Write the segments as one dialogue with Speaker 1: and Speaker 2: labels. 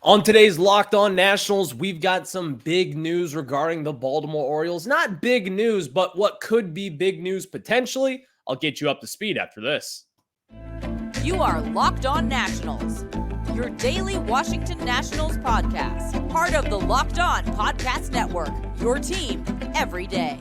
Speaker 1: On today's Locked On Nationals, we've got some big news regarding the Baltimore Orioles. Not big news, but what could be big news potentially. I'll get you up to speed after this.
Speaker 2: You are Locked On Nationals, your daily Washington Nationals podcast, part of the Locked On Podcast Network, your team every day.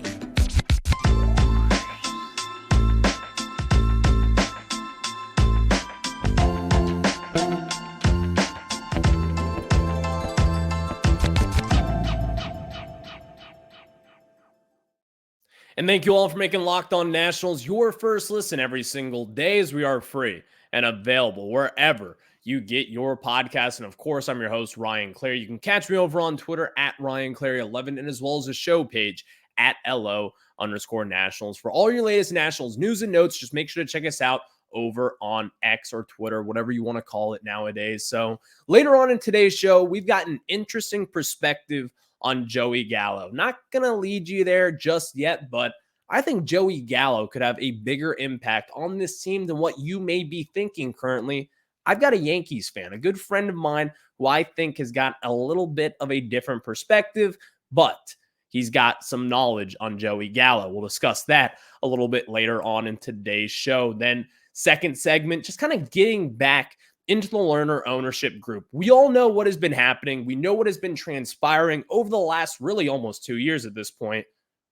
Speaker 1: And thank you all for making Locked On Nationals your first listen every single day, as we are free and available wherever you get your podcast. And of course, I'm your host, Ryan Clary. You can catch me over on Twitter at RyanClary11 and as well as the show page at LO_Nationals. For all your latest Nationals news and notes, just make sure to check us out over on X or Twitter, whatever you want to call it nowadays. So later on in today's show, we've got an interesting perspective on Joey Gallo. Not going to lead you there just yet, but I think Joey Gallo could have a bigger impact on this team than what you may be thinking currently. I've got a Yankees fan, a good friend of mine who I think has got a little bit of a different perspective, but he's got some knowledge on Joey Gallo. We'll discuss that a little bit later on in today's show. Then second segment, just kind of getting back into the Lerner ownership group. We all know what has been happening. We know what has been transpiring over the last really almost 2 years at this point.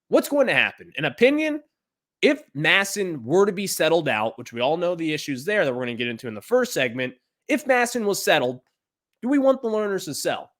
Speaker 1: What's going to happen? An opinion, if MASN were to be settled out, which we all know the issues there that we're going to get into in the first segment, if MASN was settled, do we want the Lerners to sell?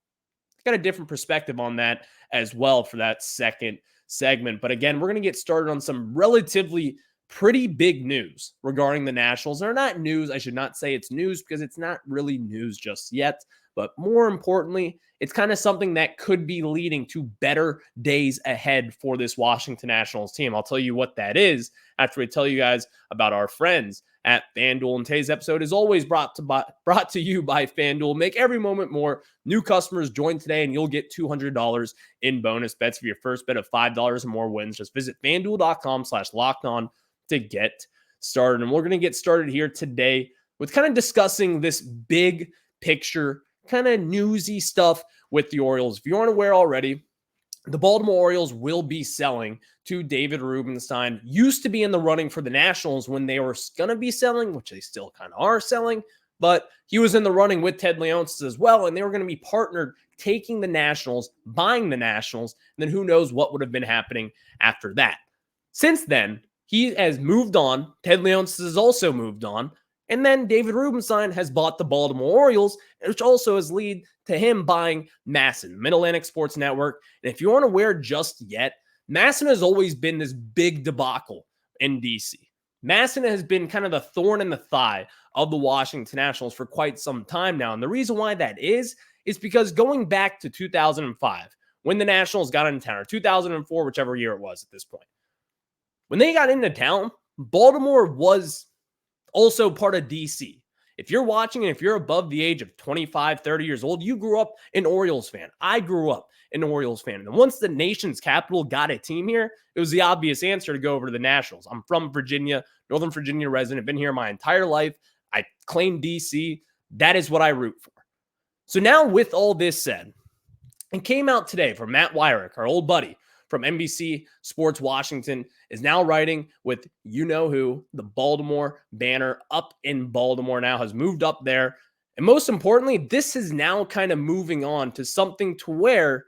Speaker 1: Got a different perspective on that as well for that second segment. But again, we're going to get started on some relatively pretty big news regarding the Nationals. Or not news, I should not say it's news because it's not really news just yet. But more importantly, it's kind of something that could be leading to better days ahead for this Washington Nationals team. I'll tell you what that is after we tell you guys about our friends at FanDuel. And today's episode is always brought to you by FanDuel. Make every moment more. New customers join today and you'll get $200 in bonus bets for your first bet of $5 or more wins. Just visit FanDuel.com/lockedon to get started. And we're going to get started here today with kind of discussing this big picture, kind of newsy stuff with the Orioles. If you aren't aware already, the Baltimore Orioles will be selling to David Rubenstein. Used to be in the running for the Nationals when they were going to be selling, which they still kind of are selling, but he was in the running with Ted Leonsis as well, and they were going to be partnered taking the Nationals, buying the Nationals, and then who knows what would have been happening after that. Since then, he has moved on. Ted Leonsis has also moved on. And then David Rubenstein has bought the Baltimore Orioles, which also has led to him buying MASN, Mid-Atlantic Sports Network. And if you aren't aware just yet, MASN has always been this big debacle in DC. MASN has been kind of the thorn in the thigh of the Washington Nationals for quite some time now. And the reason why that is because going back to 2005, when the Nationals got into town, or 2004, whichever year it was at this point, when they got into town, Baltimore was also part of DC. If you're watching and if you're above the age of 25, 30 years old, you grew up an Orioles fan. I grew up an Orioles fan. And once the nation's capital got a team here, it was the obvious answer to go over to the Nationals. I'm from Virginia, Northern Virginia resident, been here my entire life. I claim DC. That is what I root for. So now with all this said, it came out today from Matt Weyrich, our old buddy, from NBC Sports Washington, is now writing with you-know-who, the Baltimore Banner up in Baltimore now, has moved up there. And most importantly, this is now kind of moving on to something to where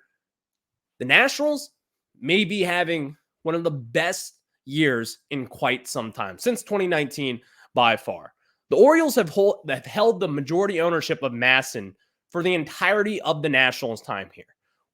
Speaker 1: the Nationals may be having one of the best years in quite some time, since 2019 by far. The Orioles have held the majority ownership of MASN for the entirety of the Nationals' time here.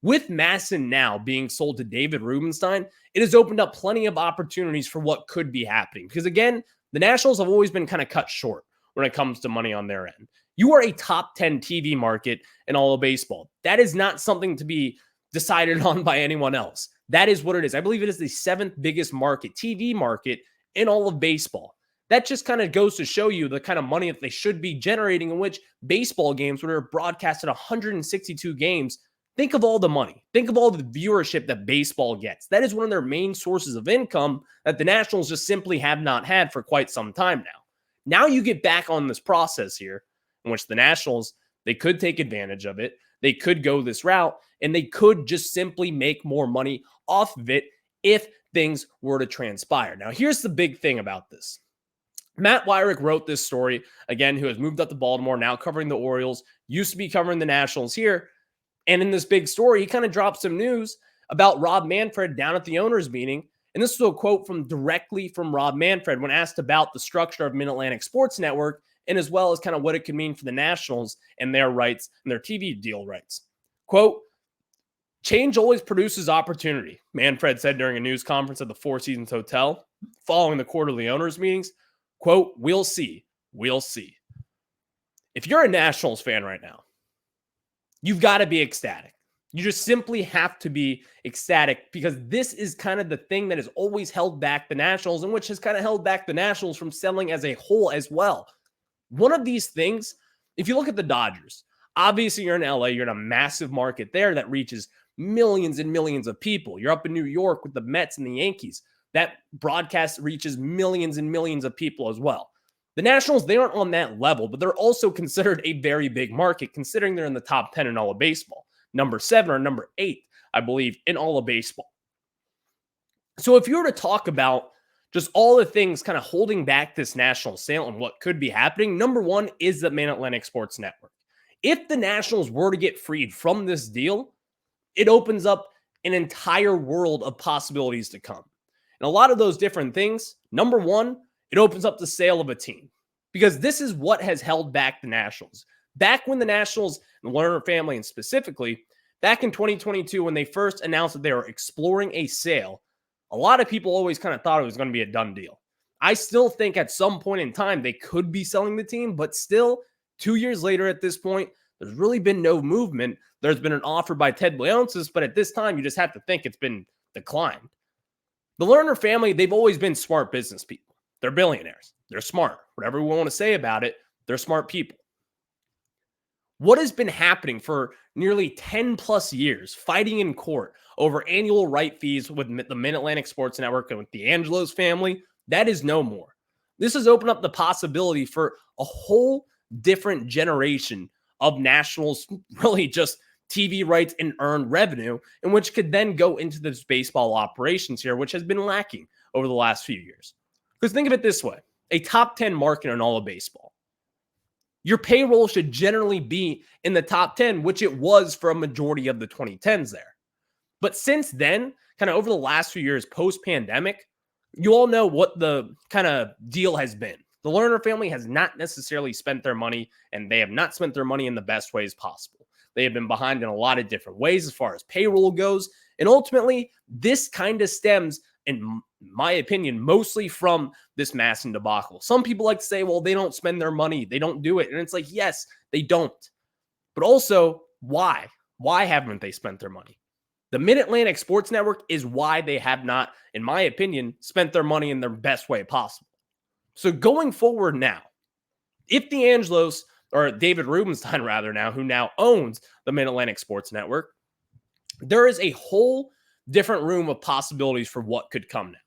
Speaker 1: With MASN now being sold to David Rubenstein, it has opened up plenty of opportunities for what could be happening. Because again, the Nationals have always been kind of cut short when it comes to money on their end. You are a top 10 TV market in all of baseball. That is not something to be decided on by anyone else. That is what it is. I believe it is the 7th biggest market, TV market in all of baseball. That just kind of goes to show you the kind of money that they should be generating, in which baseball games, when they're broadcasted 162 games, think of all the money. Think of all the viewership that baseball gets. That is one of their main sources of income that the Nationals just simply have not had for quite some time now. Now you get back on this process here in which the Nationals, They could take advantage of it. They could go this route, and they could just simply make more money off of it if things were to transpire. Now, here's the big thing about this. Matt Weirick wrote this story, again, who has moved up to Baltimore, now covering the Orioles, used to be covering the Nationals here. And in this big story, he kind of dropped some news about Rob Manfred down at the owners' meeting. And this was a quote directly from Rob Manfred when asked about the structure of Mid-Atlantic Sports Network and as well as kind of what it could mean for the Nationals and their rights and their TV deal rights. Quote, "Change always produces opportunity," Manfred said during a news conference at the Four Seasons Hotel following the quarterly owners' meetings. Quote, "We'll see. We'll see." If you're a Nationals fan right now, you've got to be ecstatic. You just simply have to be ecstatic because this is kind of the thing that has always held back the Nationals and which has kind of held back the Nationals from selling as a whole as well. One of these things, if you look at the Dodgers, obviously you're in LA, you're in a massive market there that reaches millions and millions of people. You're up in New York with the Mets and the Yankees. That broadcast reaches millions and millions of people as well. The Nationals, they aren't on that level, but they're also considered a very big market considering they're in the top 10 in all of baseball. Number 7 or number 8, I believe, in all of baseball. So if you were to talk about just all the things kind of holding back this national sale and what could be happening, number 1 is the Mid-Atlantic Sports Network. If the Nationals were to get freed from this deal, it opens up an entire world of possibilities to come. And a lot of those different things, number 1, it opens up the sale of a team because this is what has held back the Nationals. Back when the Nationals, and the Lerner family and specifically, back in 2022 when they first announced that they were exploring a sale, a lot of people always kind of thought it was going to be a done deal. I still think at some point in time they could be selling the team, but still 2 years later at this point, there's really been no movement. There's been an offer by Ted Leonsis, but at this time, you just have to think it's been declined. The Lerner family, they've always been smart business people. They're billionaires. They're smart. Whatever we want to say about it, they're smart people. What has been happening for nearly 10 plus years, fighting in court over annual right fees with the Mid-Atlantic Sports Network and with the Angelos family, that is no more. This has opened up the possibility for a whole different generation of Nationals, really just TV rights and earned revenue, and which could then go into this baseball operations here, which has been lacking over the last few years. Because think of it this way, a top 10 market in all of baseball. Your payroll should generally be in the top 10, which it was for a majority of the 2010s there. But since then, kind of over the last few years post-pandemic, you all know what the kind of deal has been. The Lerner family has not necessarily spent their money, and they have not spent their money in the best ways possible. They have been behind in a lot of different ways as far as payroll goes. And ultimately, this kind of stems, in my opinion, mostly from this MASN debacle. Some people like to say, well, they don't spend their money. They don't do it. And it's like, yes, they don't. But also, why? Why haven't they spent their money? The Mid-Atlantic Sports Network is why they have not, in my opinion, spent their money in their best way possible. So going forward now, if the Angelos, or David Rubenstein rather now, who now owns the Mid-Atlantic Sports Network, there is a whole different room of possibilities for what could come now.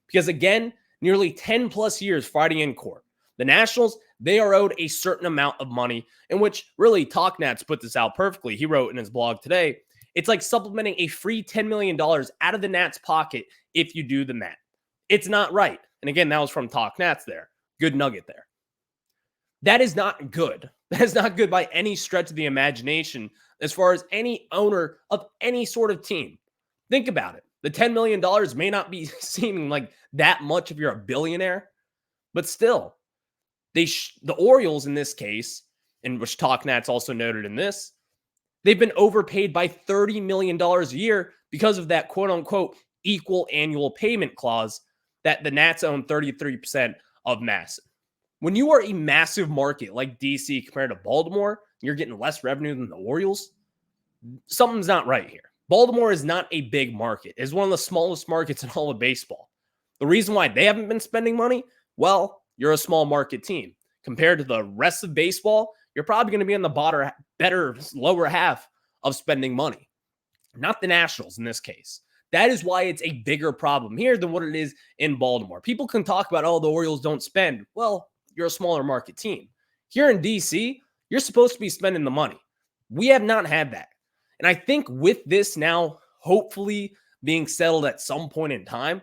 Speaker 1: Because again, nearly 10 plus years fighting in court. The Nationals, they are owed a certain amount of money, in which really TalkNats put this out perfectly. He wrote in his blog today, it's like supplementing a free $10 million out of the Nats' pocket if you do the math. It's not right. And again, that was from TalkNats there. Good nugget there. That is not good. That is not good by any stretch of the imagination as far as any owner of any sort of team. Think about it. The $10 million may not be seeming like that much if you're a billionaire, but still, the Orioles in this case, and which TalkNats also noted in this, they've been overpaid by $30 million a year because of that quote-unquote equal annual payment clause that the Nats own 33% of MASN. When you are a massive market like DC compared to Baltimore, you're getting less revenue than the Orioles, something's not right here. Baltimore is not a big market. It's one of the smallest markets in all of baseball. The reason why they haven't been spending money, well, you're a small market team. Compared to the rest of baseball, you're probably going to be in the lower half of spending money. Not the Nationals in this case. That is why it's a bigger problem here than what it is in Baltimore. People can talk about, oh, the Orioles don't spend. Well, you're a smaller market team. Here in DC, you're supposed to be spending the money. We have not had that. And I think with this now hopefully being settled at some point in time,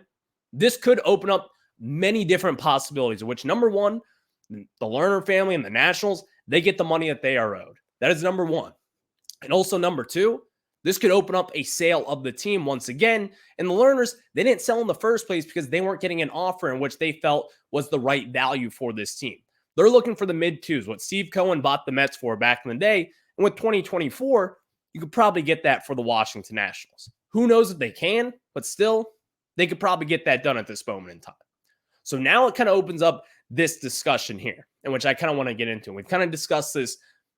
Speaker 1: this could open up many different possibilities, of which number one, the Lerner family and the Nationals, they get the money that they are owed. That is number one. And also number two, this could open up a sale of the team once again. And the Lerners, they didn't sell in the first place because they weren't getting an offer in which they felt was the right value for this team. They're looking for the mid-twos, what Steve Cohen bought the Mets for back in the day. And with 2024, you could probably get that for the Washington Nationals. Who knows if they can, but still, they could probably get that done at this moment in time. So now it kind of opens up this discussion here, in which I kind of want to get into. We've kind of discussed this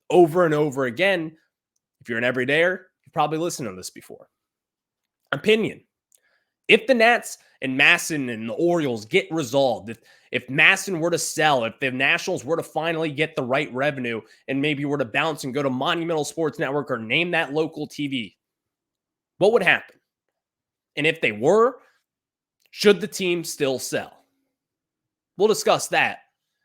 Speaker 1: over and over again. If you're an everydayer, you've probably listened to this before. Opinion. If the Nats and MASN and the Orioles get resolved, if MASN were to sell, if the Nationals were to finally get the right revenue and maybe were to bounce and go to Monumental Sports Network or name that local TV, what would happen? And if they were, should the team still sell? We'll discuss that,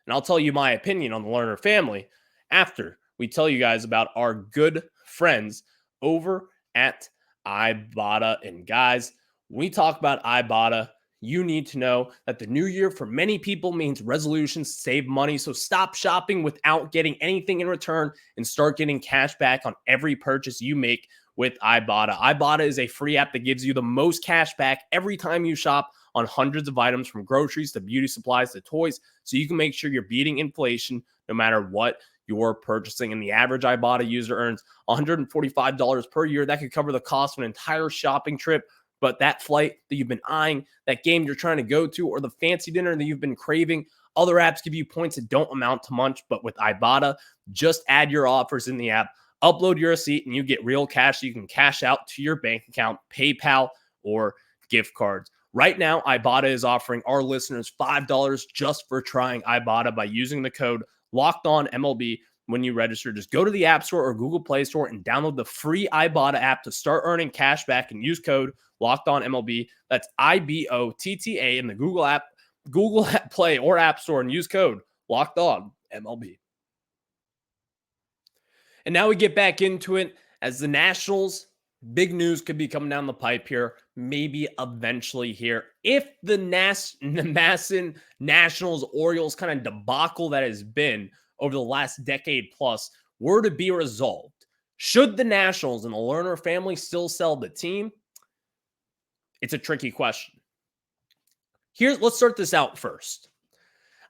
Speaker 1: and I'll tell you my opinion on the Lerner family after we tell you guys about our good friends over at Ibotta. And guys, when we talk about Ibotta, you need to know that the new year for many people means resolutions to save money. So stop shopping without getting anything in return and start getting cash back on every purchase you make with Ibotta. Ibotta is a free app that gives you the most cash back every time you shop on hundreds of items, from groceries to beauty supplies to toys, so you can make sure you're beating inflation no matter what you're purchasing. And the average Ibotta user earns $145 per year. That could cover the cost of an entire shopping trip. But that flight that you've been eyeing, that game you're trying to go to, or the fancy dinner that you've been craving, other apps give you points that don't amount to much. But with Ibotta, just add your offers in the app, upload your receipt, and you get real cash so you can cash out to your bank account, PayPal, or gift cards. Right now, Ibotta is offering our listeners $5 just for trying Ibotta by using the code LOCKEDONMLB when you register. Just go to the App Store or Google Play Store and download the free Ibotta app to start earning cash back, and use code LOCKEDONMLB. That's IBOTTA in the Google App Play or App Store, and use code LOCKEDONMLB. And now we get back into it as the Nationals. Big news could be coming down the pipe here, maybe eventually here. If the MASN Nationals Orioles kind of debacle that has been over the last decade plus were to be resolved, should the Nationals and the Lerner family still sell the team? It's a tricky question. Let's start this out first.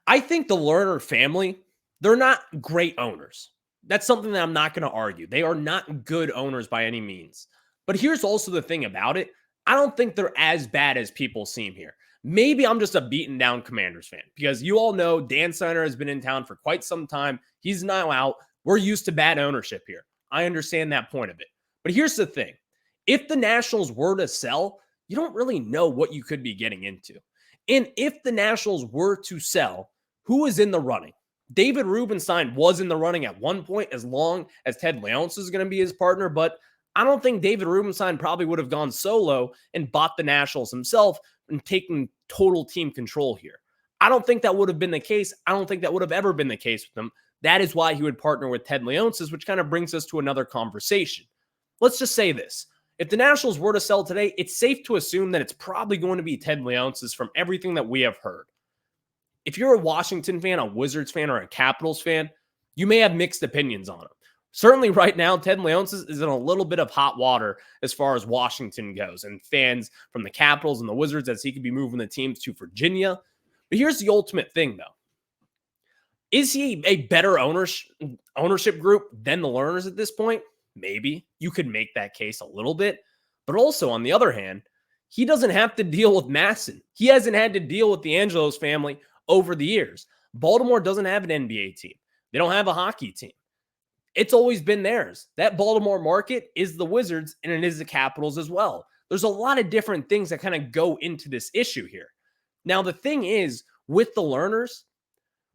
Speaker 1: I think the Lerner family, they're not great owners. That's something that I'm not going to argue. They are not good owners by any means. But here's also the thing about it. I don't think they're as bad as people seem here. Maybe I'm just a beaten down Commanders fan, because you all know Dan Snyder has been in town for quite some time. He's now out. We're used to bad ownership here. I understand that point of it. But here's the thing. If the Nationals were to sell, you don't really know what you could be getting into. And if the Nationals were to sell, who is in the running? David Rubenstein was in the running at one point, as long as Ted Leonsis is going to be his partner, but I don't think David Rubenstein probably would have gone solo and bought the Nationals himself and taken total team control here. I don't think that would have been the case. I don't think that would have ever been the case with him. That is why he would partner with Ted Leonsis, which kind of brings us to another conversation. Let's just say this. If the Nationals were to sell today, it's safe to assume that it's probably going to be Ted Leonsis from everything that we have heard. If you're a Washington fan, a Wizards fan, or a Capitals fan, you may have mixed opinions on him. Certainly right now, Ted Leonsis is in a little bit of hot water as far as Washington goes, and fans from the Capitals and the Wizards, as he could be moving the teams to Virginia. But here's the ultimate thing, though. Is he a better ownership group than the Lerners at this point? Maybe. You could make that case a little bit. But also, on the other hand, he doesn't have to deal with MASN. He hasn't had to deal with the Angelos family over the years. Baltimore doesn't have an NBA team. They don't have a hockey team. It's always been theirs. That Baltimore market is the Wizards, and it is the Capitals as well. There's a lot of different things that kind of go into this issue here. Now, the thing is, with the Lerners,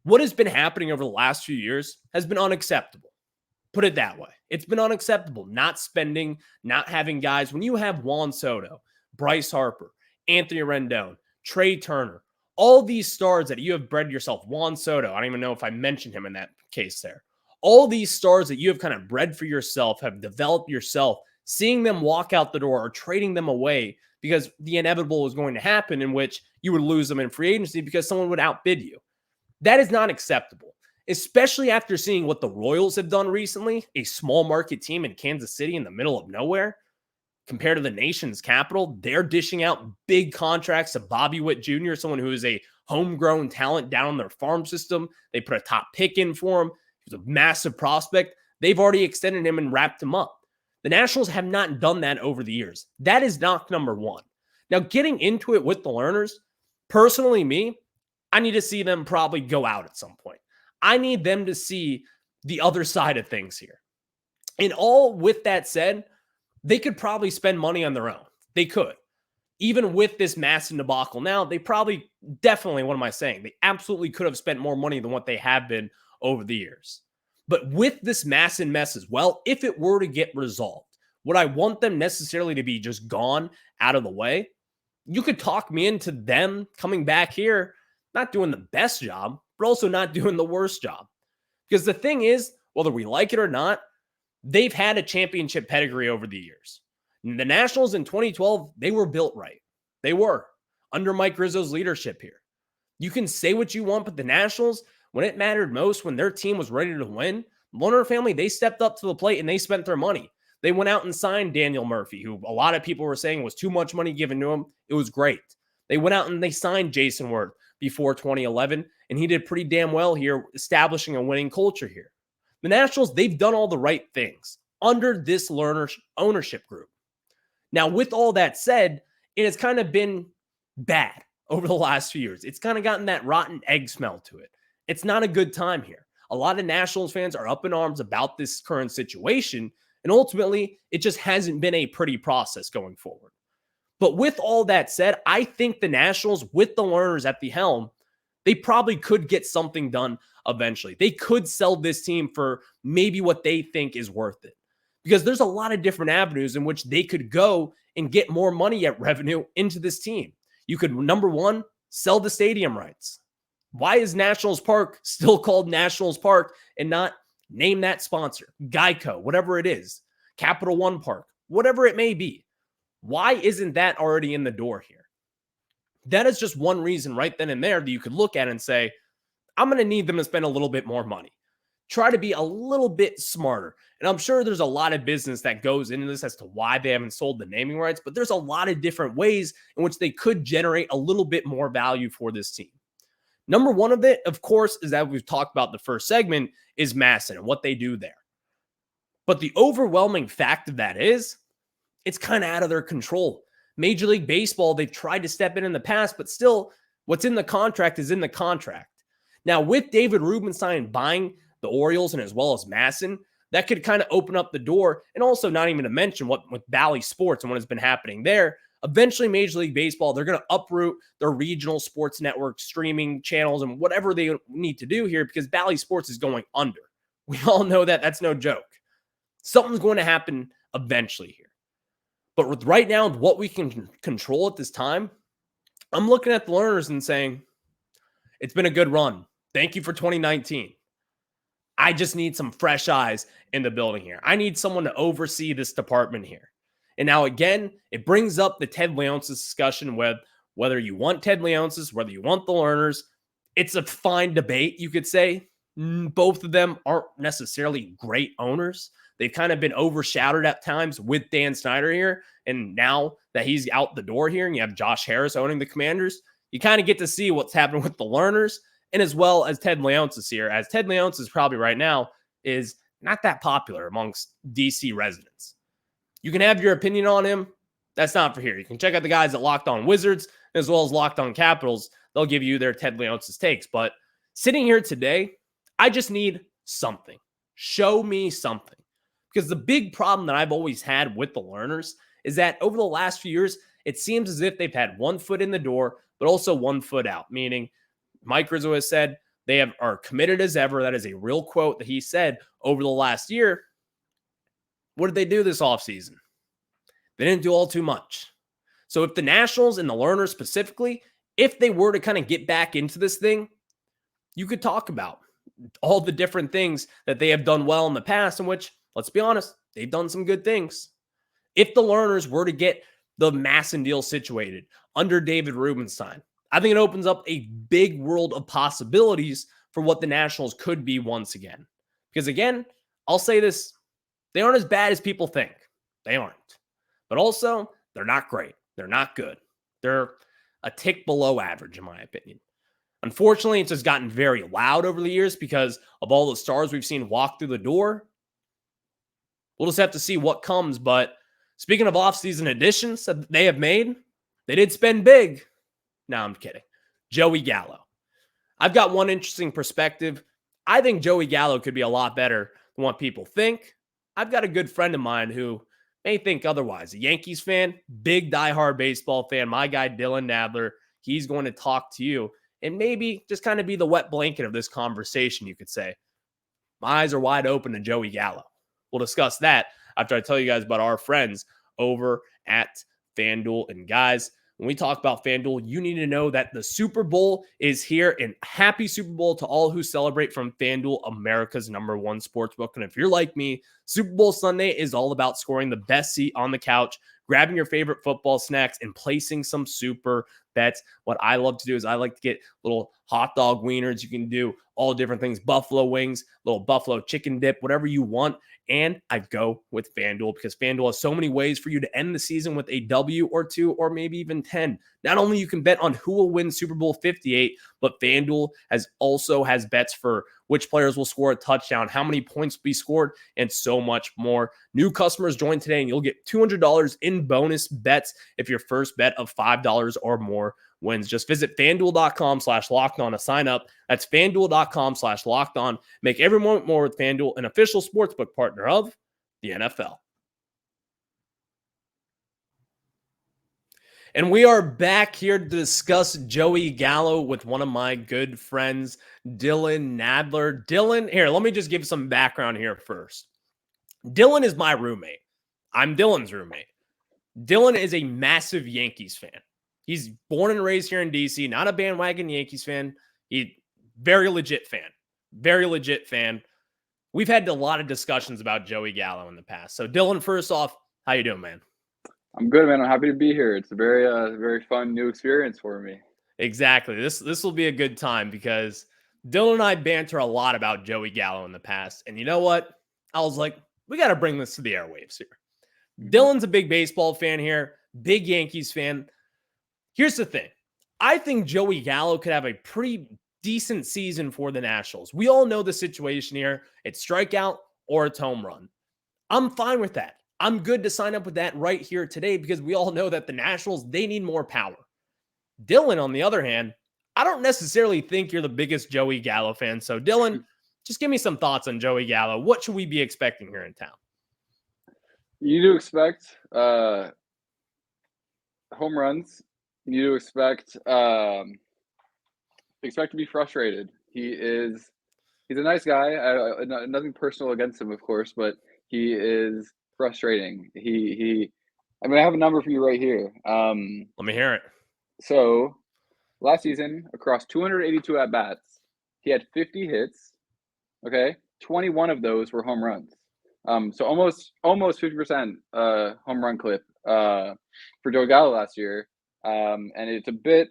Speaker 1: what has been happening over the last few years has been unacceptable. Put it that way. It's been unacceptable. Not spending, not having guys. When you have Juan Soto, Bryce Harper, Anthony Rendon, Trey Turner, all these stars that you have bred yourself, Juan Soto, I don't even know if I mentioned him in that case there. All these stars that you have kind of bred for yourself, have developed yourself, seeing them walk out the door or trading them away because the inevitable was going to happen, in which you would lose them in free agency because someone would outbid you. That is not acceptable, especially after seeing what the Royals have done recently, a small market team in Kansas City in the middle of nowhere. Compared to the nation's capital, they're dishing out big contracts to Bobby Witt Jr., someone who is a homegrown talent down in their farm system. They put a top pick in for him. He's a massive prospect. They've already extended him and wrapped him up. The Nationals have not done that over the years. That is knock number one. Now, getting into it with the Lerners, personally, I need to see them probably go out at some point. I need them to see the other side of things here. And all with that said, they could probably spend money on their own. They could. Even with this MASN debacle now, they probably, definitely, what am I saying? They absolutely could have spent more money than what they have been over the years. But with this MASN mess as well, if it were to get resolved, would I want them necessarily to be just gone out of the way? You could talk me into them coming back here, not doing the best job, but also not doing the worst job. Because the thing is, whether we like it or not, they've had a championship pedigree over the years. The Nationals in 2012, they were built right. They were, under Mike Rizzo's leadership here. You can say what you want, but the Nationals, when it mattered most, when their team was ready to win, the Lerner family, they stepped up to the plate and they spent their money. They went out and signed Daniel Murphy, who a lot of people were saying was too much money given to him. It was great. They went out and they signed Jason Worth before 2011, and he did pretty damn well here, establishing a winning culture here. The Nationals, they've done all the right things under this Lerner ownership group. Now, with all that said, it has kind of been bad over the last few years. It's kind of gotten that rotten egg smell to it. It's not a good time here. A lot of Nationals fans are up in arms about this current situation, and ultimately, it just hasn't been a pretty process going forward. But with all that said, I think the Nationals, with the Lerners at the helm, they probably could get something done eventually. They could sell this team for maybe what they think is worth it. Because there's a lot of different avenues in which they could go and get more money at revenue into this team. You could, number one, sell the stadium rights. Why is Nationals Park still called Nationals Park and not name that sponsor? Geico, whatever it is. Capital One Park, whatever it may be. Why isn't that already in the door here? That is just one reason right then and there that you could look at and say, I'm going to need them to spend a little bit more money. Try to be a little bit smarter. And I'm sure there's a lot of business that goes into this as to why they haven't sold the naming rights, but there's a lot of different ways in which they could generate a little bit more value for this team. Number one of it, of course, is that we've talked about the first segment, is MASN and what they do there. But the overwhelming fact of that is, it's kind of out of their control. Major League Baseball, they've tried to step in the past, but still, what's in the contract is in the contract. Now, with David Rubenstein buying the Orioles and as well as MASN, that could kind of open up the door, and also not even to mention what with Bally Sports and what has been happening there. Eventually, Major League Baseball, they're going to uproot their regional sports network streaming channels and whatever they need to do here because Bally Sports is going under. We all know that. That's no joke. Something's going to happen eventually here. But with right now, what we can control at this time, I'm looking at the Lerners and saying, it's been a good run. Thank you for 2019. I just need some fresh eyes in the building here. I need someone to oversee this department here. And now, again, it brings up the Ted Leonsis discussion with whether you want Ted Leonsis, whether you want the Lerners. It's a fine debate, you could say. Both of them aren't necessarily great owners. They've kind of been overshadowed at times with Dan Snyder here. And now that he's out the door here and you have Josh Harris owning the Commanders, you kind of get to see what's happening with the Lerners and as well as Ted Leonsis here, as Ted Leonsis probably right now is not that popular amongst DC residents. You can have your opinion on him. That's not for here. You can check out the guys at Locked On Wizards as well as Locked On Capitals. They'll give you their Ted Leonsis takes. But sitting here today, I just need something. Show me something. Because the big problem that I've always had with the Lerners is that over the last few years, it seems as if they've had one foot in the door, but also one foot out. Meaning, Mike Rizzo has said they are committed as ever. That is a real quote that he said over the last year. What did they do this offseason? They didn't do all too much. So if the Nationals and the Lerners specifically, if they were to kind of get back into this thing, you could talk about all the different things that they have done well in the past, in which, let's be honest, they've done some good things. If the Lerners were to get the MASN deal situated under David Rubenstein, I think it opens up a big world of possibilities for what the Nationals could be once again. Because again, I'll say this, they aren't as bad as people think. They aren't. But also, they're not great. They're not good. They're a tick below average, in my opinion. Unfortunately, it's just gotten very loud over the years because of all the stars we've seen walk through the door. We'll just have to see what comes. But speaking of offseason additions that they have made, they did spend big. No, I'm kidding. Joey Gallo. I've got one interesting perspective. I think Joey Gallo could be a lot better than what people think. I've got a good friend of mine who may think otherwise. A Yankees fan, big diehard baseball fan, my guy Dylan Nadler. He's going to talk to you and maybe just kind of be the wet blanket of this conversation, you could say. My eyes are wide open to Joey Gallo. We'll discuss that after I tell you guys about our friends over at FanDuel. And guys, when we talk about FanDuel, you need to know that the Super Bowl is here, and happy Super Bowl to all who celebrate from FanDuel, America's #1 sportsbook. And if you're like me, Super Bowl Sunday is all about scoring the best seat on the couch, grabbing your favorite football snacks, and placing some super bets. What I love to do is I like to get little hot dog wieners. You can do all different things, buffalo wings, little buffalo chicken dip, whatever you want. And I go with FanDuel because FanDuel has so many ways for you to end the season with a W or 2 or maybe even 10. Not only you can bet on who will win Super Bowl 58, but FanDuel also has bets for which players will score a touchdown, how many points will be scored, and so much more. New customers join today and you'll get $200 in bonus bets if your first bet of $5 or more wins. Just visit FanDuel.com/lockedon to sign up. That's FanDuel.com/lockedon. Make every moment more with FanDuel, an official sportsbook partner of the NFL. And we are back here to discuss Joey Gallo with one of my good friends, Dylan Nadler. Dylan, here, let me just give some background here first. Dylan is my roommate. I'm Dylan's roommate. Dylan is a massive Yankees fan. He's born and raised here in DC, not a bandwagon Yankees fan. He's very legit fan. Very legit fan. We've had a lot of discussions about Joey Gallo in the past. So Dylan, first off, how you doing, man?
Speaker 3: I'm good, man. I'm happy to be here. It's a very fun new experience for me.
Speaker 1: Exactly. This will be a good time because Dylan and I banter a lot about Joey Gallo in the past. And you know what? I was like, we got to bring this to the airwaves here. Dylan's a big baseball fan here, big Yankees fan. Here's the thing. I think Joey Gallo could have a pretty decent season for the Nationals. We all know the situation here. It's strikeout or it's home run. I'm fine with that. I'm good to sign up with that right here today because we all know that the Nationals, they need more power. Dylan, on the other hand, I don't necessarily think you're the biggest Joey Gallo fan. So Dylan, just give me some thoughts on Joey Gallo. What should we be expecting here in town?
Speaker 3: You do expect home runs. You do expect to be frustrated. He's a nice guy. Nothing personal against him, of course, but he is frustrating. I have a number for you right here.
Speaker 1: Let me hear it.
Speaker 3: So last season, across 282 at-bats, he had 50 hits. Okay, 21 of those were home runs. So almost 50% home run clip for Joey Gallo last year. And it's a bit.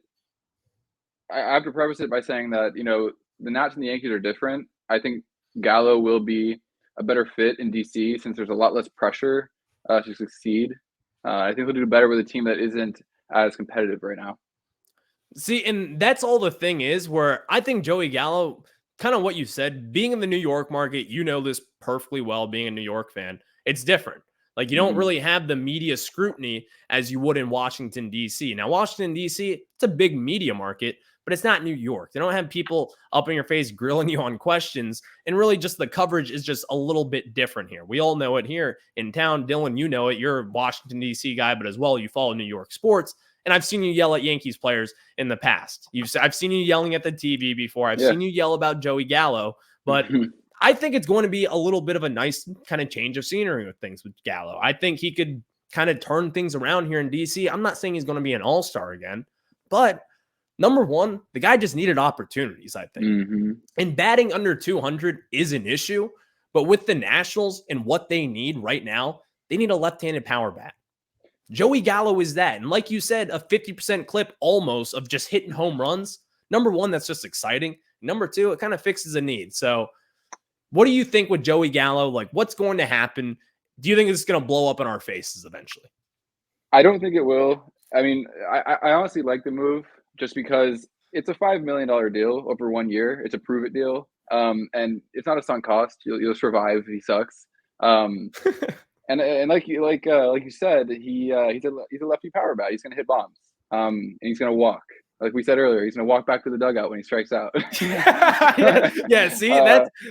Speaker 3: I have to preface it by saying that the Nats and the Yankees are different. I think Gallo will be a better fit in DC since there's a lot less pressure to succeed. I think he'll do better with a team that isn't as competitive right now.
Speaker 1: See, and that's all the thing is where I think Joey Gallo, kind of what you said, being in the New York market, you know this perfectly well, being a New York fan, it's different. Like you don't really have the media scrutiny as you would in Washington, D.C. Now, Washington, D.C., it's a big media market, but it's not New York. They don't have people up in your face grilling you on questions. And really just the coverage is just a little bit different here. We all know it here in town. Dylan, you know it. You're a Washington, D.C. guy, but as well, you follow New York sports. And I've seen you yell at Yankees players in the past. I've seen you yelling at the TV before. I've seen you yell about Joey Gallo. But I think it's going to be a little bit of a nice kind of change of scenery with things with Gallo. I think he could kind of turn things around here in DC. I'm not saying he's going to be an all-star again, but Number one, the guy just needed opportunities, I think. And batting under 200 is an issue, but with the Nationals and what they need right now, they need a left-handed power bat. Joey Gallo is that. And like you said, a 50% clip almost of just hitting home runs. Number one, that's just exciting. Number two, it kind of fixes a need. So what do you think with Joey Gallo? Like, what's going to happen? Do you think it's going to blow up in our faces eventually?
Speaker 3: I don't think it will. I mean, I honestly like the move just because it's a $5 million deal over 1 year. It's a prove it deal. And it's not a sunk cost. You'll survive if he sucks. And like you said, he's a lefty power bat. He's gonna hit bombs. And he's gonna walk. Like we said earlier, he's gonna walk back to the dugout when he strikes out.
Speaker 1: yeah. See,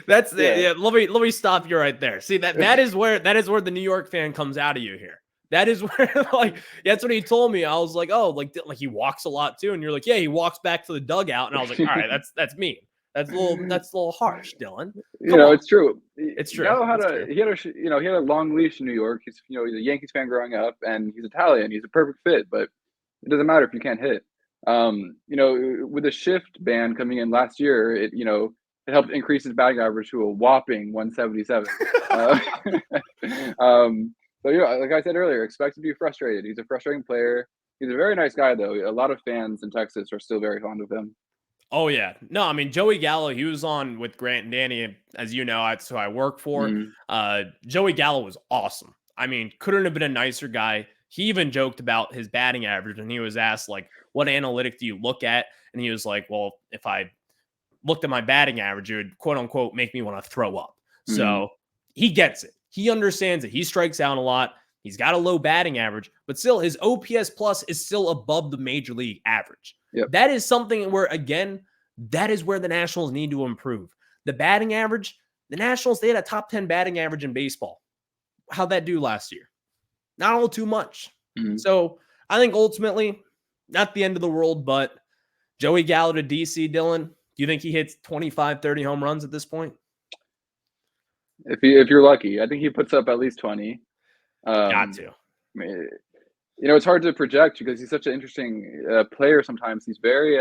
Speaker 1: that's yeah. Let me stop you right there. See that is where the New York fan comes out of you here. That is where like that's what he told me. I was like, oh, like he walks a lot too, and you're like, yeah, he walks back to the dugout, and I was like, all right, that's mean. That's a little harsh, Dylan.
Speaker 3: It's true.
Speaker 1: It's true.
Speaker 3: He had a long leash in New York. He's a Yankees fan growing up, and he's Italian. He's a perfect fit, but it doesn't matter if you can't hit. With the shift ban coming in last year, it helped increase his batting average to a whopping 177. So like I said earlier, expect to be frustrated. He's a frustrating player. He's a very nice guy, though. A lot of fans in Texas are still very fond of him.
Speaker 1: Oh, yeah. No, I mean, Joey Gallo, he was on with Grant and Danny, as you know, that's who I work for. Joey Gallo was awesome. I mean, couldn't have been a nicer guy. He even joked about his batting average, and he was asked, like, what analytic do you look at? And he was like, well, if I looked at my batting average, it would, quote unquote, make me want to throw up. So he gets it. He understands it. He strikes out a lot. He's got a low batting average, but still his OPS plus is still above the major league average.
Speaker 3: Yep.
Speaker 1: That is something where, again, that is where the Nationals need to improve. The batting average, the Nationals, they had a top 10 batting average in baseball. How'd that do last year? Not all too much. So I think ultimately, not the end of the world, but Joey Gallo to DC, Dylan, do you think he hits 25, 30 home runs at this point?
Speaker 3: If you're lucky, I think he puts up at least 20.
Speaker 1: Got to.
Speaker 3: I mean, it's hard to project because he's such an interesting player sometimes. He's very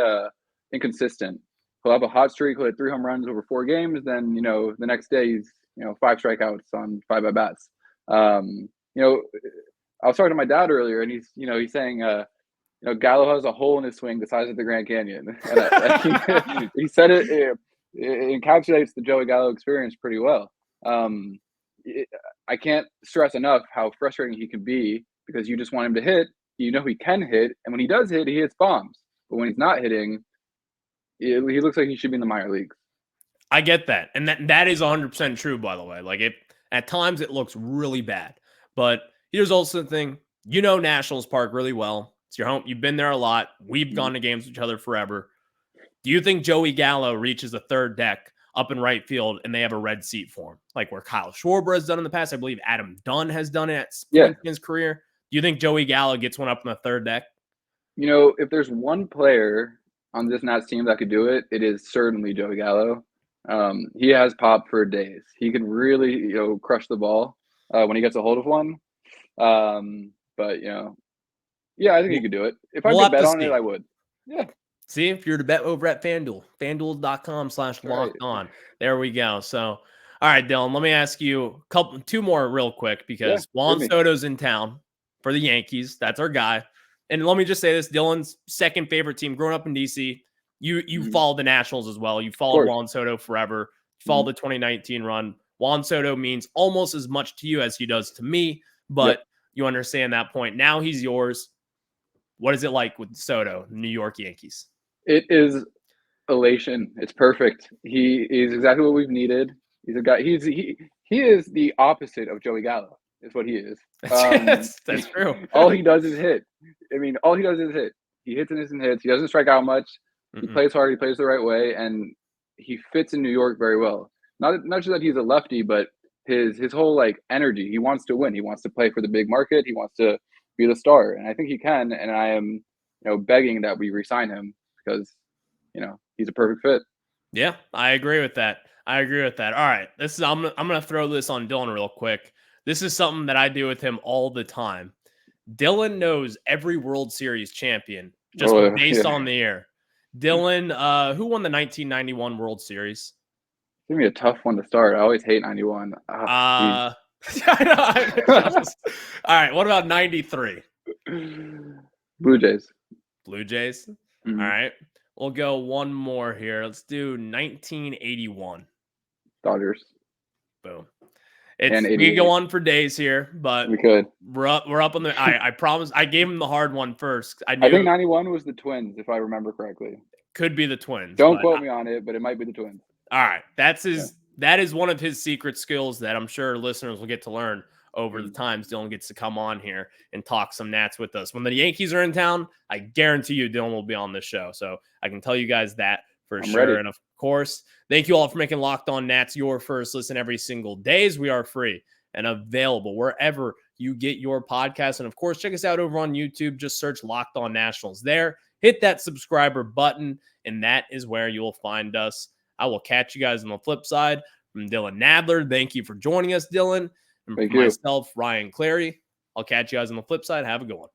Speaker 3: inconsistent. He'll have a hot streak, he'll hit 3 home runs over 4 games. Then, the next day he's, 5 strikeouts on 5 at-bats. I was talking to my dad earlier, and he's saying, Gallo has a hole in his swing the size of the Grand Canyon. And he said it encapsulates the Joey Gallo experience pretty well. I can't stress enough how frustrating he can be because you just want him to hit. He can hit, and when he does hit, he hits bombs. But when he's not hitting, he looks like he should be in the minor leagues.
Speaker 1: I get that, and that is 100% true. By the way, like at times it looks really bad, but here's also the thing: Nationals Park really well. It's your home. You've been there a lot. We've gone to games with each other forever. Do you think Joey Gallo reaches the third deck up in right field and they have a red seat for him, like where Kyle Schwarber has done in the past? I believe Adam Dunn has done it in his career. Do you think Joey Gallo gets one up in the third deck?
Speaker 3: If there's one player on this Nats team that could do it, it is certainly Joey Gallo. He has pop for days. He can really, crush the ball when he gets a hold of one. But I think he could do it. If I could bet on it, I would. Yeah.
Speaker 1: See, if you're to bet over at FanDuel, FanDuel.com/locked on. There we go. So, all right, Dylan, let me ask you two more real quick because Juan Soto's in town for the Yankees. That's our guy. And let me just say this, Dylan's second favorite team growing up in DC. You follow the Nationals as well. You followed Juan Soto forever. You followed the 2019 run. Juan Soto means almost as much to you as he does to me, but you understand that point. Now he's yours. What is it like with Soto, New York Yankees?
Speaker 3: It is elation. It's perfect. He is exactly what we've needed. He's a guy. He is the opposite of Joey Gallo. Is what he is.
Speaker 1: That's true.
Speaker 3: All he does is hit. I mean, all he does is hit. He hits and hits. He doesn't strike out much. He plays hard. He plays the right way, and he fits in New York very well. Not just that he's a lefty, but his whole energy. He wants to win. He wants to play for the big market. He wants to be the star, and I think he can. And I am, begging that we re-sign him because, he's a perfect fit.
Speaker 1: Yeah, I agree with that. All right, I'm gonna throw this on Dylan real quick. This is something that I do with him all the time. Dylan knows every World Series champion just based on the air. Dylan, who won the 1991 World Series?
Speaker 3: Give me a tough one to start. I always hate 91.
Speaker 1: I know. All right. What about 93?
Speaker 3: Blue Jays.
Speaker 1: Blue Jays.
Speaker 3: Mhm.
Speaker 1: All right. We'll go one more here. Let's do 1981.
Speaker 3: Dodgers.
Speaker 1: Boom.
Speaker 3: And
Speaker 1: We could go
Speaker 3: 88.
Speaker 1: on for days here, but
Speaker 3: We could.
Speaker 1: we're up on the. I promise. I gave him the hard one first. I
Speaker 3: I think
Speaker 1: knew
Speaker 3: 91 was the Twins, if I remember correctly.
Speaker 1: could be the Twins.
Speaker 3: Don't
Speaker 1: but
Speaker 3: quote me on it, but it might be the Twins.
Speaker 1: All right. That is one of his secret skills that I'm sure listeners will get to learn over the times Dylan gets to come on here and talk some Nats with us. When the Yankees are in town, I guarantee you Dylan will be on this show. So I can tell you guys that for
Speaker 3: I'm
Speaker 1: sure.
Speaker 3: ready.
Speaker 1: And of course, thank you all for making Locked On Nats your first listen every single day. We are free and available wherever you get your podcasts. And of course, check us out over on YouTube. Just search Locked On Nationals there. Hit that subscriber button, and that is where you will find us. I will catch you guys on the flip side. From Dylan Nadler, thank you for joining us, Dylan. And
Speaker 3: Thank
Speaker 1: for
Speaker 3: you.
Speaker 1: myself, Ryan Clary, I'll catch you guys on the flip side. Have a good one.